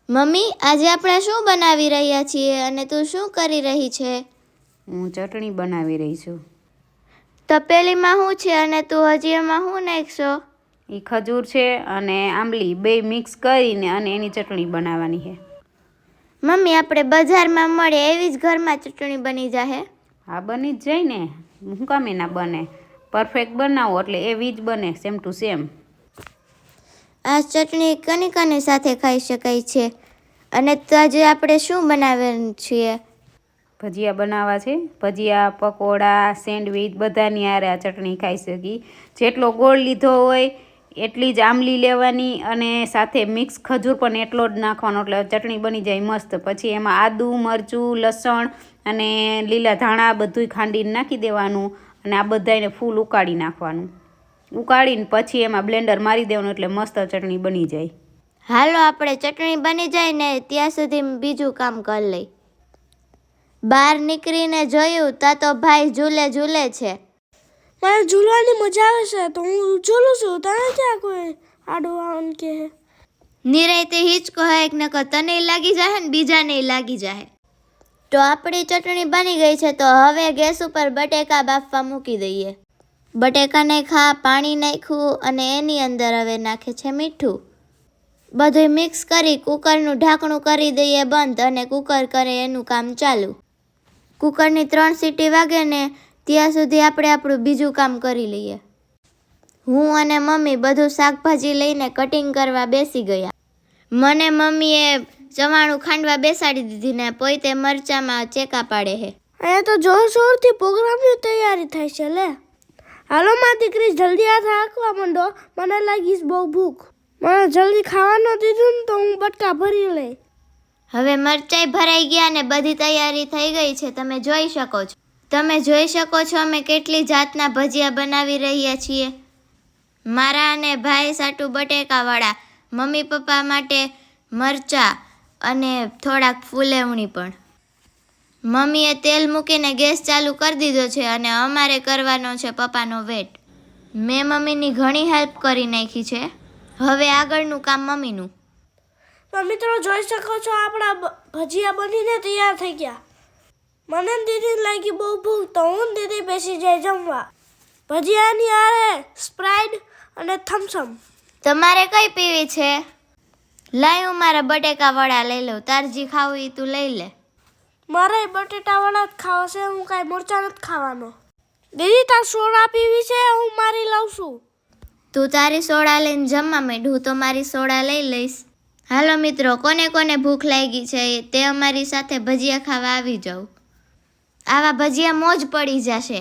Mummy, આજે આપણે શું બનાવી રહ્યા છીએ અને તું શું કરી રહી છે? હું ચટણી બનાવી રહી છું. તપેલીમાં શું છે અને તું હજી એમાં શું નાખશો? એ ખજૂર છે અને આંબલી બે મિક્સ કરીને અને એની ચટણી બનાવવાની છે. મમ્મી, આપણે બજારમાં મળે એવી જ ઘરમાં ચટણી બની જાહે? હા, બની જ જાય ને. શું કામ ના બને? પરફેક્ટ બનાવો એટલે એવી જ બને, સેમ ટુ સેમ. આ ચટણી કની કની સાથે ખાઈ શકાય છે? અને આજે આપણે શું બનાવવાનું છીએ? ભજીયા બનાવવા છે. ભજીયા, પકોડા, સેન્ડવીચ બધાની હારે આ ચટણી ખાઈ શકી. જેટલો ગોળ લીધો હોય એટલી જ આંબલી લેવાની અને સાથે મિક્સ ખજૂર પણ એટલો જ નાખવાનો એટલે ચટણી બની જાય મસ્ત. પછી એમાં આદુ, મરચું, લસણ અને લીલા ધાણા બધુંય ખાંડીને નાખી દેવાનું અને આ બધાને ફૂલ ઉકાળી નાખવાનું. ઉકાળીને પછી એમાં બ્લેન્ડર મારી દેવાનું એટલે મસ્ત ચટણી બની જાય. હાલો, આપણે ચટણી બની જાય ને ત્યાં સુધી બીજું કામ કરી લઈ. બહાર નીકળીને જોયું તા તો ભાઈ ઝૂલે છે. મને ઝૂલવાની મજા આવે છે તો હું ઝૂલું છું. તને ક્યાં કોઈ આડું આવન કે? નિરાયતે હિંચકો હે નકર તને લાગી જાય ને બીજાને લાગી જાય. તો આપણી ચટણી બની ગઈ છે તો હવે ગેસ ઉપર બટેકા બાફવા મૂકી દઈએ. બટેકા નાખ્યા, પાણી નાખ્યું અને એની અંદર હવે નાખે છે મીઠું. બધું મિક્સ કરી કુકરનું ઢાંકણું કરી દઈએ બંધ અને કુકર કરે એનું કામ ચાલુ. કુકરની 3 સીટી વાગે ને ત્યાં સુધી આપણે આપણું બીજું કામ કરી લઈએ. હું અને મમ્મી બધું શાકભાજી લઈને કટિંગ કરવા બેસી ગયા. મને મમ્મીએ ચવાણું ખાંડવા બેસાડી દીધી ને પોતે મરચામાં ચેકા પાડે છે. અહીંયા તો જોરશોરથી પ્રોગ્રામની તૈયારી થાય છે. લે હાલો મારી દીકરી, જલ્દી હાથ હાંકવા માંડો. મને લાગીશ બહુ ભૂખ. મને જલ્દી ખાવાનું દીધું ને તો હું બટકા ભરી લઈ. હવે મરચાઈ ભરાઈ ગયા ને બધી તૈયારી થઈ ગઈ છે. તમે જોઈ શકો છો. અમે કેટલી જાતના ભજીયા બનાવી રહ્યા છીએ. મારા અને ભાઈ સાટુ બટેકાવાળા, મમ્મી પપ્પા માટે મરચા અને થોડાક ફૂલેવણી પણ. મમ્મીએ તેલ મૂકીને ગેસ ચાલુ કરી દીધો છે અને અમારે કરવાનો છે પપ્પાનો વેટ. મેં મમ્મીની ઘણી હેલ્પ કરી નાખી છે. હવે આગળનું કામ મમ્મીનું. તો મિત્રો જોઈ શકો છો આપણા ભજીયા બનીને તૈયાર થઈ ગયા. મને દીદી લાગી બહુ ભૂખ તો હું દીદી બેસી જાય જમવા. ભજીયાની આરે સ્પ્રાઇટ અને થમ્સઅપ. તમારે કઈ પીવી છે? લાય હું મારા બટેકા વડા લઈ લઉં. તારજી ખાવું એ તું લઈ લે. મારે બટેટા વડા જ ખાવા છે. હું કાંઈ મરચાં નથી ખાવાનો. દીદી તાર સોડા પીવી છે? હું મારી લઉં છું. તું તારી સોડા લઈને જમવા માંડ, હું તો મારી સોડા લઈ લઈશ. હાલો મિત્રો, કોને કોને ભૂખ લાગી છે તે અમારી સાથે ભજીયા ખાવા આવી જાવ. આવા ભજીયા મોજ પડી જશે.